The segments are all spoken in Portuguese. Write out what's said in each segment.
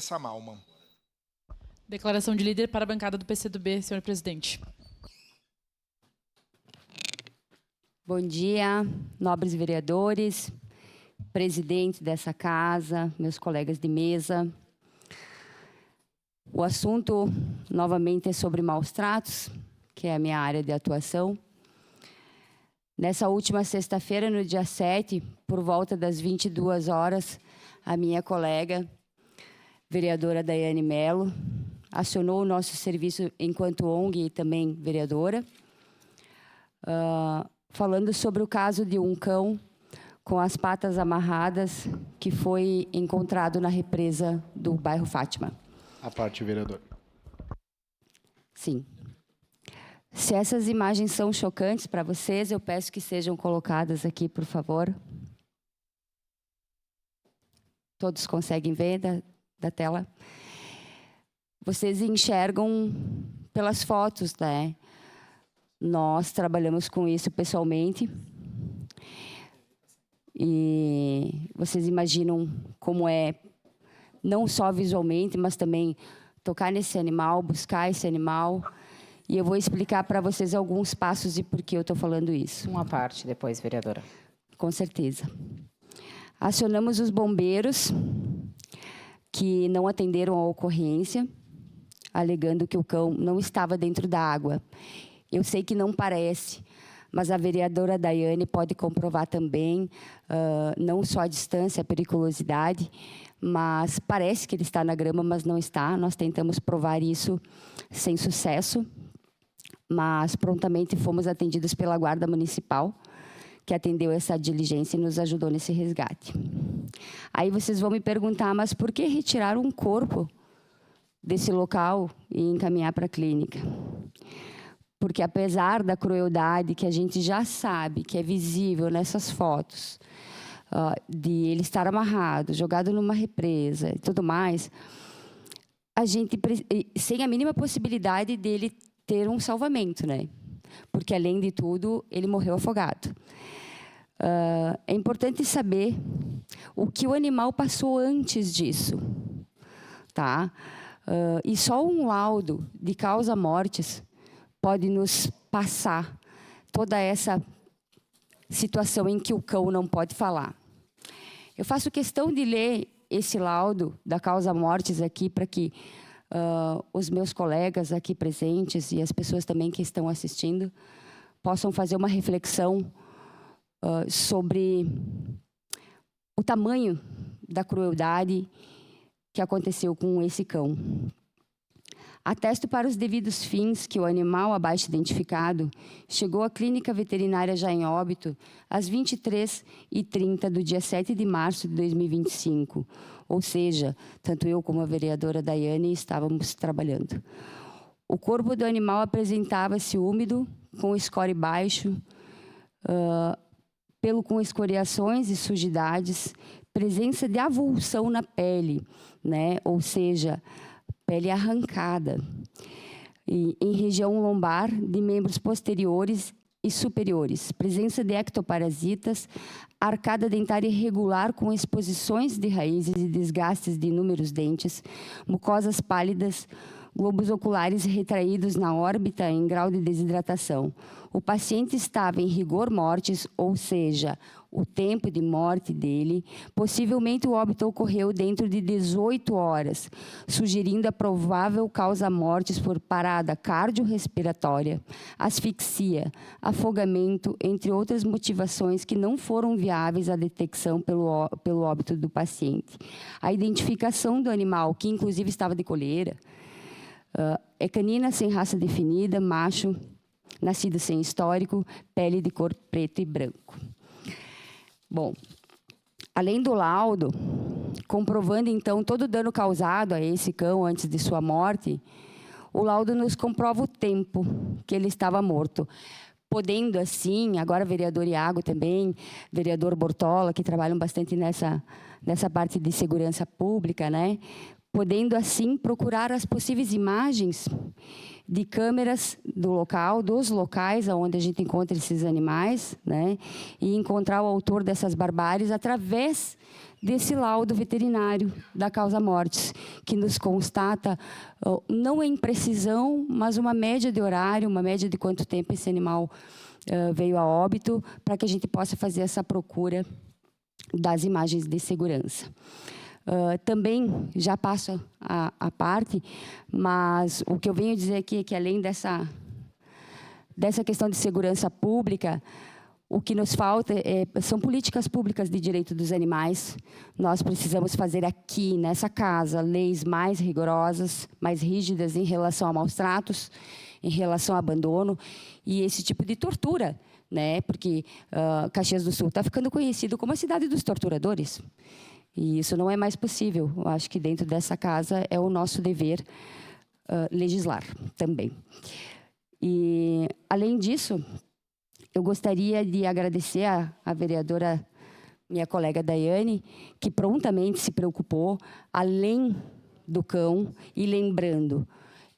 Samalman. Declaração de líder para a bancada do PCdoB, senhor presidente. Bom dia, nobres vereadores, presidente dessa casa, meus colegas de mesa. O assunto, novamente, é sobre maus tratos, que é a minha área de atuação. Nessa última sexta-feira, no dia 7, por volta das 22 horas, a minha colega, vereadora Daiane Mello, acionou o nosso serviço enquanto ONG e também vereadora, falando sobre o caso de um cão com as patas amarradas que foi encontrado na represa do bairro Fátima. A parte, vereador. Sim. Se essas imagens são chocantes para vocês, eu peço que sejam colocadas aqui, por favor. Todos conseguem ver da tela? Vocês enxergam pelas fotos, né? Nós trabalhamos com isso pessoalmente. E vocês imaginam como é, não só visualmente, mas também tocar nesse animal, buscar esse animal. E eu vou explicar para vocês alguns passos e por que eu estou falando isso. Uma parte depois, vereadora. Com certeza. Acionamos os bombeiros, que não atenderam a ocorrência, alegando que o cão não estava dentro da água. Eu sei que não parece, mas a vereadora Daiane pode comprovar também, não só a distância, a periculosidade, mas parece que ele está na grama, mas não está. Nós tentamos provar isso sem sucesso, mas prontamente fomos atendidos pela Guarda Municipal, que atendeu essa diligência e nos ajudou nesse resgate. Aí vocês vão me perguntar, mas por que retirar um corpo desse local e encaminhar para a clínica? Porque apesar da crueldade que a gente já sabe, que é visível nessas fotos, de ele estar amarrado, jogado numa represa e tudo mais, a gente, sem a mínima possibilidade dele ter um salvamento, né? Porque, além de tudo, ele morreu afogado. É importante saber o que o animal passou antes disso, tá? E só um laudo de causa-mortes pode nos passar toda essa situação em que o cão não pode falar. Eu faço questão de ler esse laudo da causa-mortes aqui para que os meus colegas aqui presentes e as pessoas também que estão assistindo possam fazer uma reflexão sobre o tamanho da crueldade que aconteceu com esse cão. Atesto para os devidos fins que o animal abaixo identificado chegou à clínica veterinária já em óbito às 23h30 do dia 7 de março de 2025. Ou seja, tanto eu como a vereadora Daiane estávamos trabalhando. O corpo do animal apresentava-se úmido, com score baixo, pelo com escoriações e sujidades, presença de avulsão na pele, né? Ou seja, pele arrancada, e em região lombar de membros posteriores e superiores, presença de ectoparasitas, arcada dentária irregular com exposições de raízes e desgastes de inúmeros dentes, mucosas pálidas, globos oculares retraídos na órbita em grau de desidratação. O paciente estava em rigor mortis, ou seja, o tempo de morte dele, possivelmente o óbito ocorreu dentro de 18 horas, sugerindo a provável causa-mortes por parada cardiorrespiratória, asfixia, afogamento, entre outras motivações que não foram viáveis à detecção pelo óbito do paciente. A identificação do animal, que inclusive estava de coleira, é canina sem raça definida, macho, nascido sem histórico, pele de cor preto e branco. Bom, além do laudo, comprovando então todo o dano causado a esse cão antes de sua morte, o laudo nos comprova o tempo que ele estava morto. Podendo assim, agora vereador Iago também, vereador Bortola, que trabalham bastante nessa parte de segurança pública, né? Podendo assim procurar as possíveis imagens de câmeras do local, dos locais onde a gente encontra esses animais, né? E encontrar o autor dessas barbáries através desse laudo veterinário da causa mortis, que nos constata não a imprecisão, mas uma média de horário, uma média de quanto tempo esse animal veio a óbito, para que a gente possa fazer essa procura das imagens de segurança. Também, já passo a parte, mas o que eu venho dizer aqui é que, além dessa questão de segurança pública, o que nos falta são políticas públicas de direito dos animais. Nós precisamos fazer aqui, nessa casa, leis mais rigorosas, mais rígidas em relação a maus tratos, em relação ao abandono e esse tipo de tortura, né? Porque Caxias do Sul está ficando conhecido como a cidade dos torturadores. E isso não é mais possível. Eu acho que dentro dessa casa é o nosso dever legislar também. E, além disso, eu gostaria de agradecer a vereadora, minha colega Daiane, que prontamente se preocupou, além do cão, e lembrando,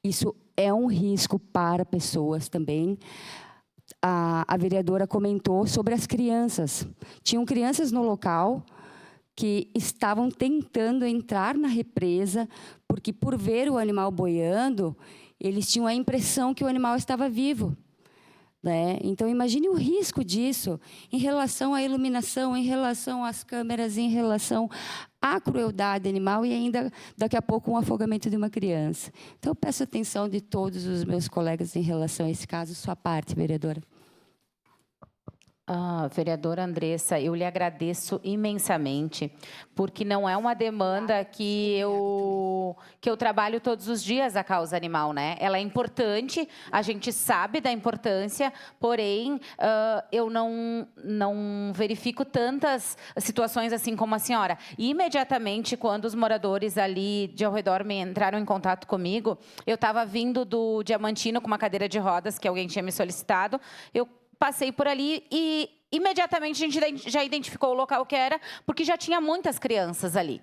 isso é um risco para pessoas também. A vereadora comentou sobre as crianças. Tinham crianças no local que estavam tentando entrar na represa, porque, por ver o animal boiando, eles tinham a impressão que o animal estava vivo. Né? Então, imagine o risco disso em relação à iluminação, em relação às câmeras, em relação à crueldade animal e ainda, daqui a pouco, um afogamento de uma criança. Então, eu peço atenção de todos os meus colegas em relação a esse caso. Sua parte, vereadora. Vereadora Andressa, eu lhe agradeço imensamente, porque não é uma demanda que eu trabalho todos os dias, a causa animal, né? Ela é importante, a gente sabe da importância, porém, eu não verifico tantas situações assim como a senhora. Imediatamente, quando os moradores ali de ao redor me entraram em contato comigo, eu estava vindo do Diamantino com uma cadeira de rodas que alguém tinha me solicitado, eu passei por ali e imediatamente a gente já identificou o local que era, porque já tinha muitas crianças ali.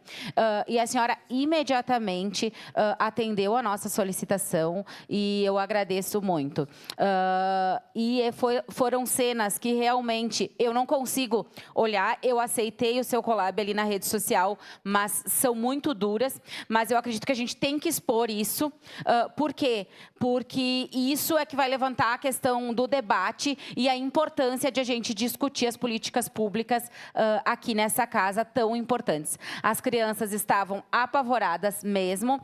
E a senhora imediatamente atendeu a nossa solicitação e eu agradeço muito. Foram cenas que realmente eu não consigo olhar. Eu aceitei o seu collab ali na rede social, mas são muito duras. Mas eu acredito que a gente tem que expor isso. Por quê? Porque isso é que vai levantar a questão do debate e a importância de a gente discutir as políticas públicas aqui nessa casa tão importantes. As crianças estavam apavoradas mesmo.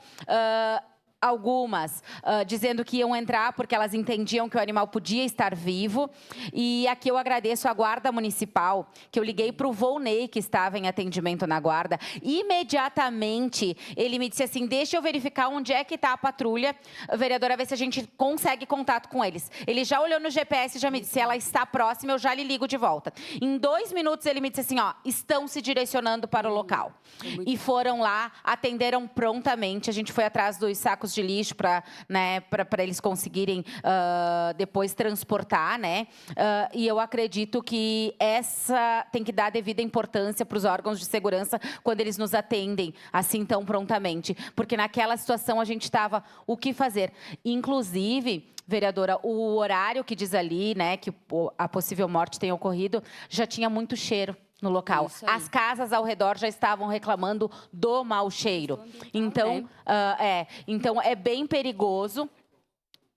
Algumas dizendo que iam entrar porque elas entendiam que o animal podia estar vivo. E aqui eu agradeço a Guarda Municipal, que eu liguei para o Volney, que estava em atendimento na Guarda. Imediatamente, ele me disse assim, deixa eu verificar onde é que está a patrulha, vereadora, ver se a gente consegue contato com eles. Ele já olhou no GPS e já me disse, ela está próxima, eu já lhe ligo de volta. Em 2 minutos, ele me disse assim, ó, estão se direcionando para o local. E foram lá, atenderam prontamente, a gente foi atrás dos sacos de lixo para eles conseguirem depois transportar, né? E eu acredito que essa tem que dar devida importância para os órgãos de segurança quando eles nos atendem assim tão prontamente, porque naquela situação a gente estava o que fazer. Inclusive, vereadora, o horário que diz ali, né, que a possível morte tenha ocorrido, já tinha muito cheiro no local. As casas ao redor já estavam reclamando do mau cheiro. Então, então é bem perigoso.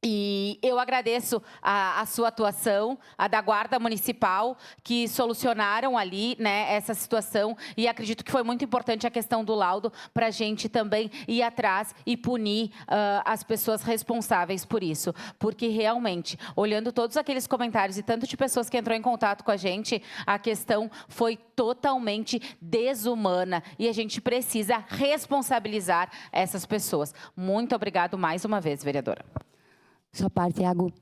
E eu agradeço a sua atuação, a da Guarda Municipal, que solucionaram ali, né, essa situação. E acredito que foi muito importante a questão do laudo para a gente também ir atrás e punir as pessoas responsáveis por isso. Porque realmente, olhando todos aqueles comentários e tanto de pessoas que entrou em contato com a gente, a questão foi totalmente desumana. E a gente precisa responsabilizar essas pessoas. Muito obrigado mais uma vez, vereadora. Sua parte, Iago.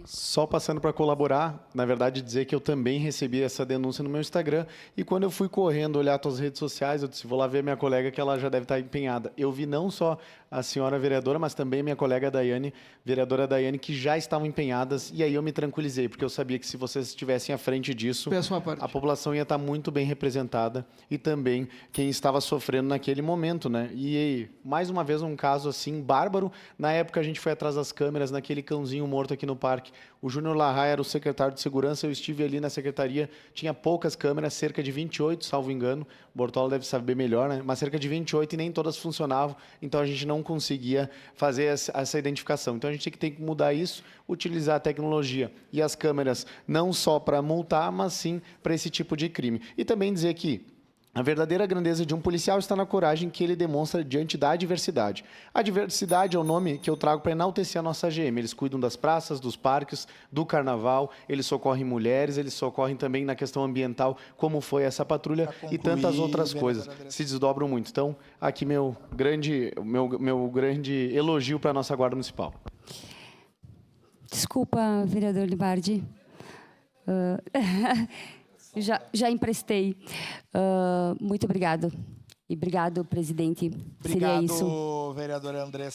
Só passando para colaborar, na verdade, dizer que eu também recebi essa denúncia no meu Instagram e quando eu fui correndo olhar suas redes sociais, eu disse, vou lá ver minha colega que ela já deve estar empenhada. Eu vi não só a senhora vereadora, mas também minha colega Daiane, vereadora Daiane, que já estavam empenhadas e aí eu me tranquilizei, porque eu sabia que se vocês estivessem à frente disso, a população ia estar muito bem representada e também quem estava sofrendo naquele momento, né? E mais uma vez um caso assim bárbaro, na época a gente foi atrás das câmeras, naquele cãozinho morto aqui aqui no parque. O Júnior Larraia era o secretário de segurança, eu estive ali na secretaria, tinha poucas câmeras, cerca de 28, salvo engano. O Bortola deve saber melhor, né? Mas cerca de 28 e nem todas funcionavam, então a gente não conseguia fazer essa identificação. Então a gente tem que mudar isso, utilizar a tecnologia e as câmeras não só para multar, mas sim para esse tipo de crime. E também dizer que a verdadeira grandeza de um policial está na coragem que ele demonstra diante da adversidade. A adversidade é o nome que eu trago para enaltecer a nossa GM. Eles cuidam das praças, dos parques, do carnaval, eles socorrem mulheres, eles socorrem também na questão ambiental, como foi essa patrulha e tantas outras coisas. Se desdobram muito. Então, aqui meu grande elogio para a nossa Guarda Municipal. Desculpa, vereador Libardi. Já emprestei. Muito obrigado. E obrigado, presidente. Seria isso. Obrigado, vereadora Andressa.